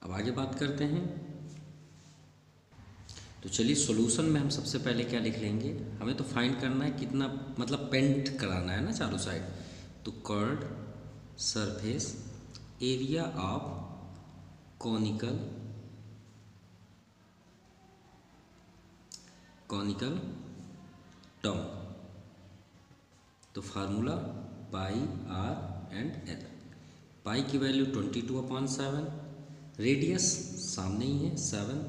अब आगे बात करते हैं। तो चलिए सॉल्यूशन में हम सबसे पहले क्या लिख लेंगे, हमें तो फाइंड करना है कितना, मतलब पेंट कराना है ना चारों साइड। तो curved surface area of conical term, तो formula pi r and l. Pi की वैल्यू 22/7, रेडियस सामने ही है 7,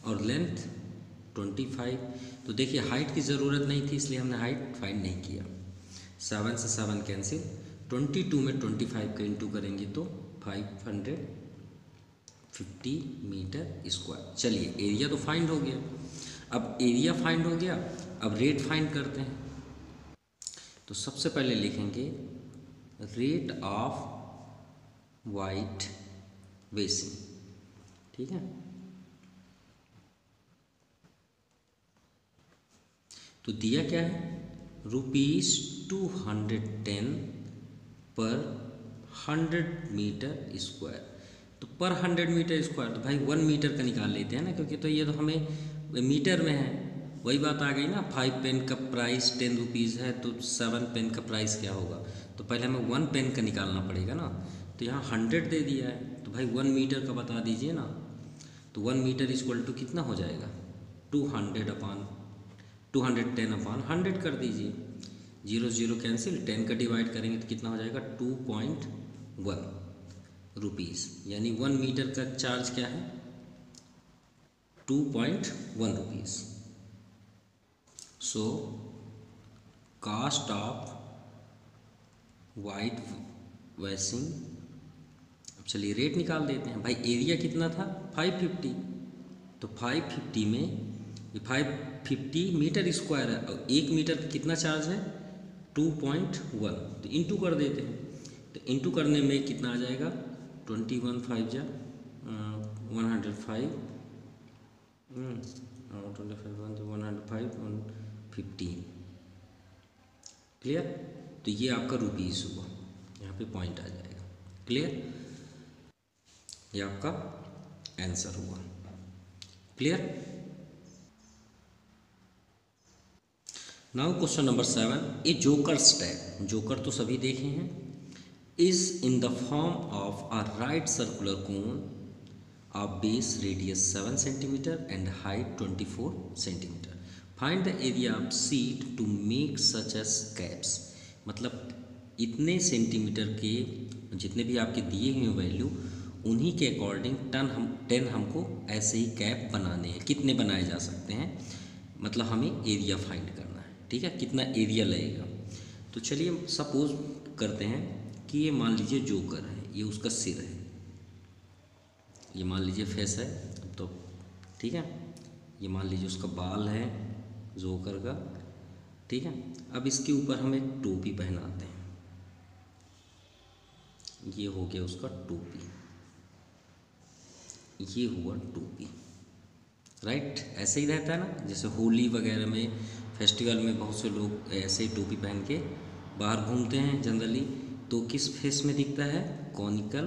और लेंथ 25। तो देखिए हाइट की ज़रूरत नहीं थी इसलिए हमने हाइट फाइंड नहीं किया। 7 से 7 कैंसिल, 22 में 25 का इंटू करेंगे तो 550 मीटर स्क्वायर। चलिए एरिया तो फाइंड हो गया। अब एरिया फाइंड हो गया, अब रेट फाइंड करते हैं। तो सबसे पहले लिखेंगे रेट ऑफ वाइट वेसिंग, ठीक है। तो दिया क्या है, ₹210 पर 100 मीटर स्क्वायर। तो पर 100 मीटर स्क्वायर, तो भाई 1 मीटर का निकाल लेते हैं ना, क्योंकि तो ये तो हमें मीटर में है। वही बात आ गई ना, 5 पेन का प्राइस 10 रुपीज़ है, तो 7 पेन का प्राइस क्या होगा। तो पहले हमें 1 पेन का निकालना पड़ेगा ना। तो यहाँ 100 दे दिया है, तो भाई 1 मीटर का बता दीजिए ना। तो 1 मीटर इक्वल टू कितना हो जाएगा, 210/100 कर दीजिए। 0 0 कैंसिल, 10 का डिवाइड करेंगे तो कितना हो जाएगा 2.1 रुपीज़। यानी 1 मीटर का चार्ज क्या है 2.1 rupees. So cost of whitewashing. अब चलिए रेट निकाल देते हैं। भाई एरिया कितना था 550, तो 550 में ये 550 मीटर स्क्वायर है, और 1 मीटर का कितना चार्ज है 2.1, तो इंटू कर देते हैं। तो इंटू करने में कितना आ जाएगा 21 5 जा 105, 105 क्लियर। तो ये आपका रुपीज़ हुआ, यहाँ पे पॉइंट आ जाएगा। क्लियर, ये आपका आंसर हुआ। Clear. Now question number 7, a joker stack, joker तो सभी देखे हैं, is in the form of a right circular cone of base radius 7 centimetre and height 24 centimetre. Find the area of sheet to make such as caps. मतलब इतने centimetre के जितने भी आपके दिए हुए वैल्यू, उन्हीं के अकॉर्डिंग 10 हमको ऐसे ही कैप बनाने हैं। कितने बनाए जा सकते हैं, मतलब हमें एरिया फाइंड करना है, ठीक है, कितना एरिया लगेगा। तो चलिए सपोज करते हैं कि ये मान लीजिए जोकर है, ये उसका सिर है, ये मान लीजिए फेस है, तो ठीक है, ये मान लीजिए उसका बाल है जोकर का, ठीक है। अब इसके ऊपर हम एक टोपी पहनाते हैं, ये हो गया उसका टोपी, ये हुआ टोपी, राइट। ऐसे ही रहता है ना, जैसे होली वगैरह में फेस्टिवल में बहुत से लोग ऐसे ही टोपी पहन के बाहर घूमते हैं जनरली। तो किस फेस में दिखता है, कॉनिकल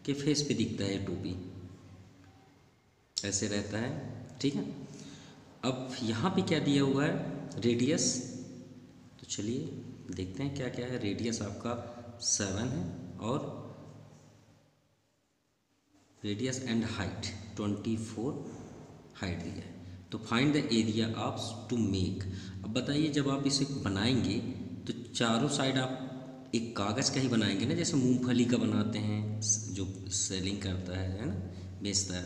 के फेस पे दिखता है टोपी, ऐसे रहता है, ठीक है। अब यहाँ पे क्या दिया हुआ है, रेडियस। तो चलिए देखते हैं क्या क्या है। रेडियस आपका 7 है, और रेडियस एंड हाइट 24 हाइट दिया है। तो find the area of to make. अब बताइए जब आप इसे बनाएंगे तो चारों साइड आप एक कागज़ का ही बनाएंगे ना, जैसे मूंगफली का बनाते हैं जो सेलिंग करता है ना, बेचता है,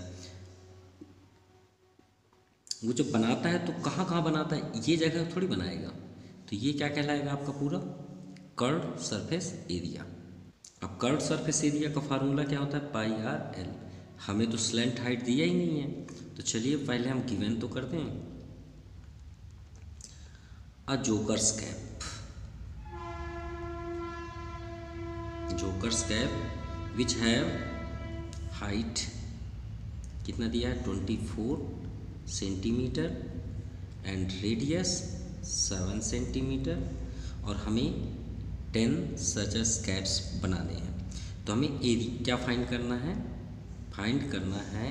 वो जब बनाता है तो कहाँ कहाँ बनाता है, ये जगह थोड़ी बनाएगा। तो ये क्या कहलाएगा आपका पूरा कर्व्ड सरफेस एरिया। अब कर्व्ड सरफेस एरिया का फार्मूला क्या होता है, पाई आर एल। हमें तो स्लैंट हाइट दिया ही नहीं है, तो चलिए पहले हम गिवन तो करते हैं। A joker's cap, joker's cap which have height कितना दिया है 24 सेंटीमीटर एंड रेडियस 7 सेंटीमीटर, और हमें 10 सच कैप्स बनाने हैं। तो हमें एरिया क्या फाइंड करना है, फाइंड करना है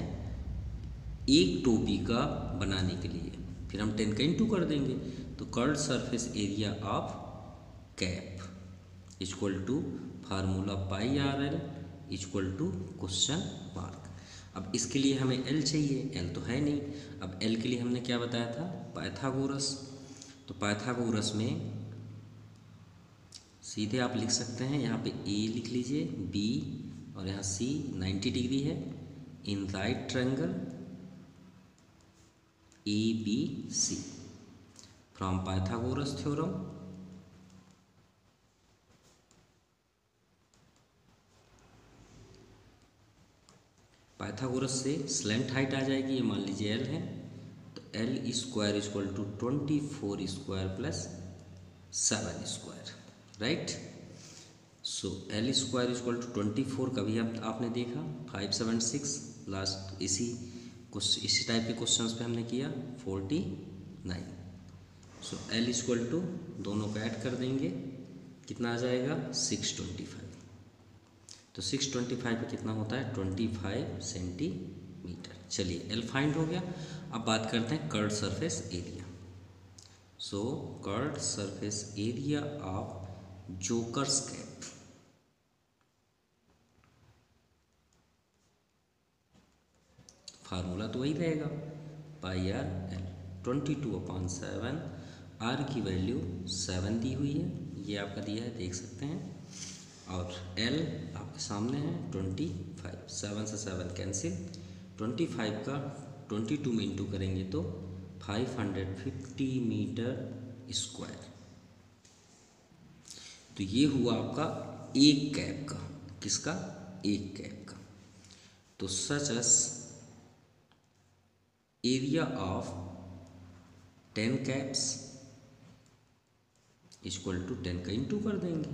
एक टोपी का बनाने के लिए, फिर हम 10 का इंटू कर देंगे। तो curved surface area of cap equal to formula pi are L equal to question mark. अब इसके लिए हमें एल चाहिए, एल तो है नहीं। अब एल के लिए हमने क्या बताया था, पाइथागोरस। तो पाइथागोरस में सीधे आप लिख सकते हैं, यहाँ पे ए लिख लीजिए, बी और यहाँ सी 90 डिग्री है in right triangle A B C from Pythagoras theorem. Pythagoras से स्लैंट हाइट आ जाएगी, ये मान लीजिए एल है, तो L square equal to 24 square plus 7 square, right. So L square equal to 24 कभी आपने देखा 576 लास्ट इसी टाइप के क्वेश्चंस पे हमने किया 49। सो एल इक्वल टू दोनों को ऐड कर देंगे, कितना आ जाएगा 625। तो 625 पे कितना होता है 25 सेंटीमीटर। चलिए एल फाइंड हो गया। अब बात करते हैं curved surface area. So curved surface area of jokers cap, formula तो वही रहेगा पाई आर एल 22/7। आर की वैल्यू 7 दी हुई है, ये आपका दिया है देख सकते हैं, और एल आपके सामने है 25। 7 से 7 कैंसिल, 25 का 22 में इंटू करेंगे तो 550 मीटर स्क्वायर। तो ये हुआ आपका एक कैप का, किसका, एक कैप का। तो such as area of 10 caps equal to 10 का इंटू कर देंगे,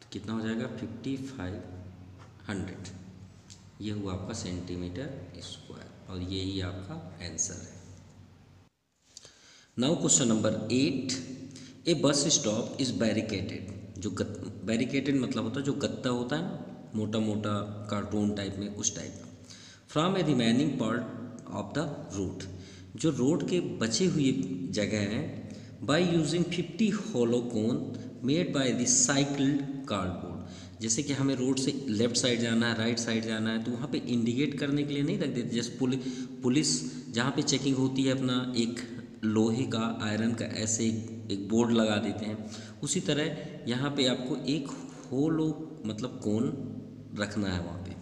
तो कितना हो जाएगा 5500। ये हुआ आपका सेंटीमीटर स्क्वायर, और यही आपका आंसर है। Now question number 8, a bus stop is barricaded. जो बैरिकेटेड मतलब होता है जो गत्ता होता है ना, मोटा मोटा कार्टून टाइप में, उस टाइप का। From a remaining part of the road, जो रोड के बचे हुए जगह हैं, by using 50 hollow cone made by recycled cardboard. जैसे कि हमें रोड से लेफ्ट साइड जाना है, राइट साइड जाना है, तो वहाँ पे इंडिकेट करने के लिए नहीं रख देते। जैसे पुलिस जहाँ पे चेकिंग होती है, अपना एक लोहे का, आयरन का ऐसे एक बोर्ड लगा देते हैं, उसी तरह यहाँ पे आपको एक होलो मतलब कोन रखना है वहाँ पे,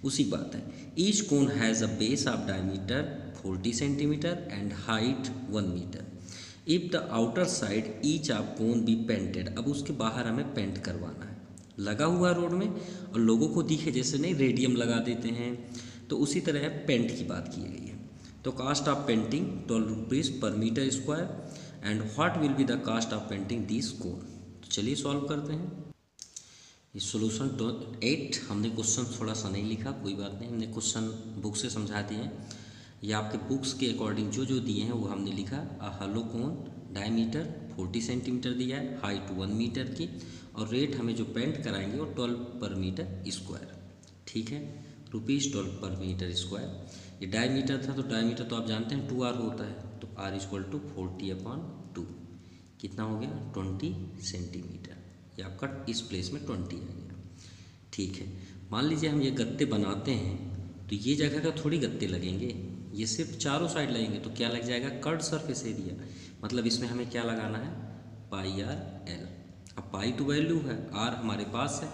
उसी बात है। Each cone has a base of diameter 40 centimetre and height 1 metre. If the outer side each of cone be painted, अब उसके बाहर हमें पेंट करवाना है, लगा हुआ रोड में, और लोगों को दिखे जैसे नहीं रेडियम लगा देते हैं, तो उसी तरह पेंट की बात की गई है। तो cost of painting 12 rupees per metre square and what will be the cost of painting this cone. तो चलिए सॉल्व करते हैं। ये सोल्यूशन 8, हमने क्वेश्चन थोड़ा सा नहीं लिखा, कोई बात नहीं, हमने क्वेश्चन बुक से समझा दिए हैं। ये आपके बुक्स के अकॉर्डिंग जो जो दिए हैं वो हमने लिखा। A hollow cone diameter 40 centimetre दिया है, हाइट 1 मीटर की, और रेट हमें जो पेंट कराएंगे वो 12 पर मीटर स्क्वायर, ठीक है, ₹12 पर मीटर स्क्वायर। ये डायमीटर था, तो डायमीटर तो आप जानते हैं 2R होता है, तो R इक्वल टू 40/2, कितना हो गया 20 सेंटीमीटर। ये आपका इस प्लेस में 20 आ गया, ठीक है। मान लीजिए हम ये गत्ते बनाते हैं, तो ये जगह का थोड़ी गत्ते लगेंगे, ये सिर्फ चारों साइड लगेंगे, तो क्या लग जाएगा कर्व्ड सरफेस एरिया। मतलब इसमें हमें क्या लगाना है पाई आर एल। अब पाई तो वैल्यू है, आर हमारे पास है,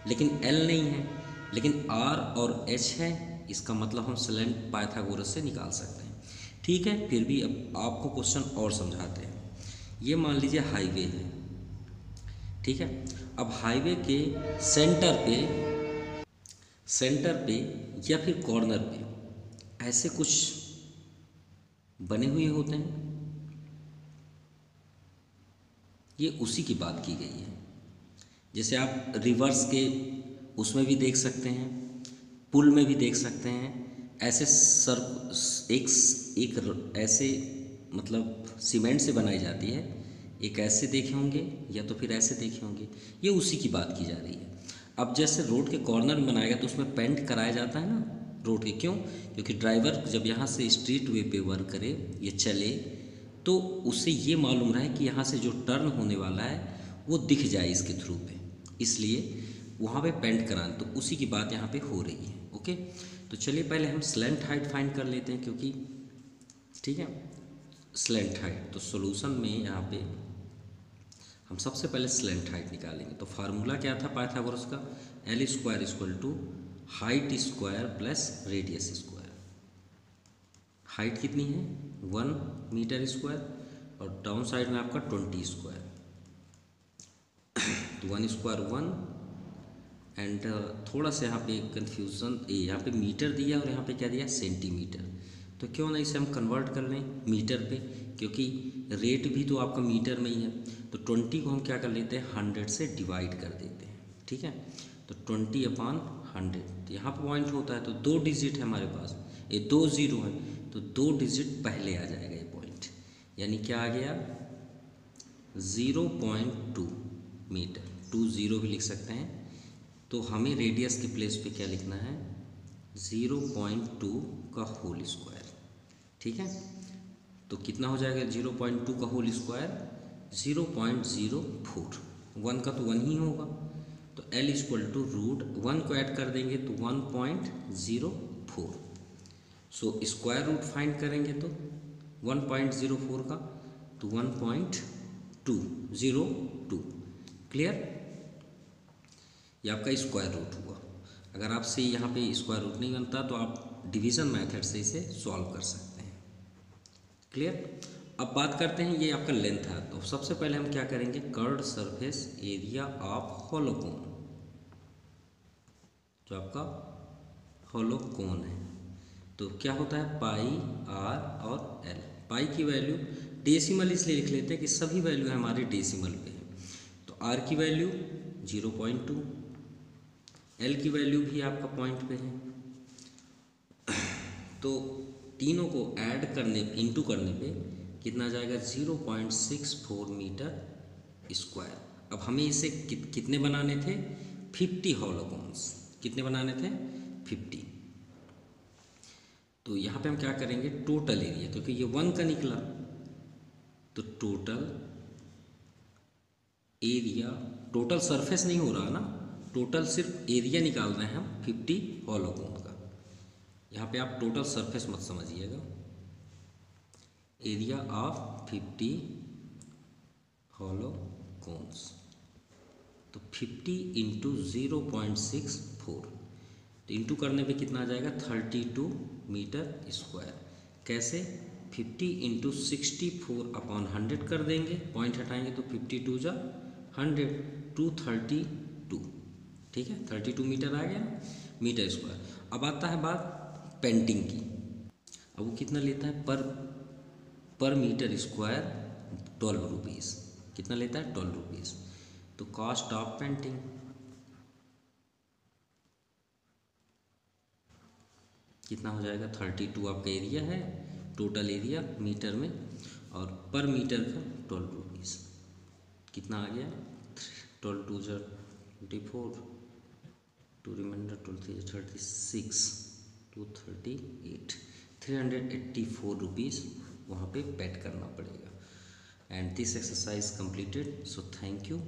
लेकिन एल नहीं है, लेकिन आर और एच है, इसका मतलब हम स्लैंट पाइथागोरस से निकाल सकते हैं, ठीक है। फिर भी अब आपको क्वेश्चन और समझाते हैं। ये मान लीजिए हाईवे है, ठीक है। अब हाईवे के सेंटर पे या फिर कॉर्नर पे ऐसे कुछ बने हुए होते हैं, ये उसी की बात की गई है। जैसे आप रिवर्स के उसमें भी देख सकते हैं, पुल में भी देख सकते हैं। ऐसे एक ऐसे मतलब सीमेंट से बनाई जाती है, एक ऐसे देखे होंगे या तो फिर ऐसे देखे होंगे, ये उसी की बात की जा रही है। अब जैसे रोड के कॉर्नर में बनाएगा तो उसमें पेंट कराया जाता है ना रोड के, क्यों? क्योंकि ड्राइवर जब यहाँ से स्ट्रीट वे पे वर्क करे, ये चले, तो उससे ये मालूम रहे कि यहाँ से जो टर्न होने वाला है वो दिख जाए इसके थ्रू पे, इसलिए वहाँ पे पेंट कराना, तो उसी की बात यहाँ पे हो रही है। ओके, तो चलिए पहले हम स्लेंट हाइट फाइंड कर लेते हैं, क्योंकि ठीक है स्लेंट हाइट, तो सॉल्यूशन में यहाँ पे हम सबसे पहले स्लेंट हाइट निकालेंगे। तो फार्मूला क्या था पाइथागोरस का? L square equal to height square plus radius square. Height कितनी है? 1 मीटर स्क्वायर, और डाउन साइड में आपका 20 स्क्वायर, तो 1 स्क्वायर 1। एंड थोड़ा सा यहाँ पे कन्फ्यूज़न, यहाँ पे मीटर दिया और यहाँ पे क्या दिया? सेंटीमीटर। तो क्यों ना इसे हम कन्वर्ट कर लें मीटर पे, क्योंकि रेट भी तो आपका मीटर में ही है। तो 20 को हम क्या कर लेते हैं? 100 से डिवाइड कर देते हैं, ठीक है। तो 20/100, यहाँ पर पॉइंट होता है तो 2 डिजिट है हमारे पास, ये 2 0 है, तो 2 डिजिट पहले आ जाएगा ये पॉइंट, यानी क्या आ गया? 0.2 मीटर। 20 भी लिख सकते हैं। तो हमें रेडियस के प्लेस पे क्या लिखना है? 0.2 का होल स्क्वायर, ठीक है। तो कितना हो जाएगा 0.2 का होल स्क्वायर? 0.04। 1 का तो 1 ही होगा, तो L इक्वल टू रूट 1 को ऐड कर देंगे तो 1.04। सो स्क्वायर रूट फाइंड करेंगे तो 1.04 का, तो 1.202। क्लियर? ये आपका स्क्वायर रूट हुआ। अगर आपसे यहाँ पे स्क्वायर रूट नहीं बनता तो आप डिवीज़न मेथड से इसे सॉल्व कर सकते हैं। क्लियर? अब बात करते हैं, ये आपका लेंथ है, तो सबसे पहले हम क्या करेंगे? Curved surface area of hollow cone, जो आपका होलो कोन है, तो क्या होता है? पाई, आर और एल। पाई की वैल्यू डेसिमल इसलिए लिख लेते हैं कि सभी वैल्यू हमारे डेसिमल पे है। तो आर की वैल्यू 0.2, एल की वैल्यू भी आपका पॉइंट पे है, तो तीनों को ऐड करने इंटू करने पे कितना आ जाएगा? 0.64 मीटर स्क्वायर। अब हमें इसे कितने बनाने थे? 50 हॉलोगॉन्स। कितने बनाने थे? 50। तो यहाँ पे हम क्या करेंगे? टोटल एरिया, क्योंकि ये 1 का निकला, तो टोटल एरिया, टोटल सरफेस नहीं हो रहा ना, टोटल सिर्फ एरिया निकाल रहे हैं हम 50 हॉलोगॉन का। यहाँ पे आप टोटल सरफेस मत समझिएगा, एरिया ऑफ 50 हॉलोगॉन्स। तो 50 इंटू 0.64, तो इंटू करने पे कितना आ जाएगा? 32 मीटर स्क्वायर। कैसे? 50 इंटू 64/100 कर देंगे, पॉइंट हटाएंगे तो 52 जा 100, 232, ठीक है। 32 मीटर आ गया ना, मीटर स्क्वायर। अब आता है बात पेंटिंग की। अब वो कितना लेता है पर मीटर स्क्वायर? 12 रुपीज़। कितना लेता है? 12 रुपीज़। तो कॉस्ट ऑफ पेंटिंग कितना हो जाएगा? 32 आपका एरिया है, टोटल एरिया मीटर में, और पर मीटर का 12 रुपीज़। कितना आ गया? 12 2 24, 2 रिमाइंडर 12 3 36, 238, 384 रुपीज़ वहाँ पे पेड करना पड़ेगा। And this exercise completed, so thank you.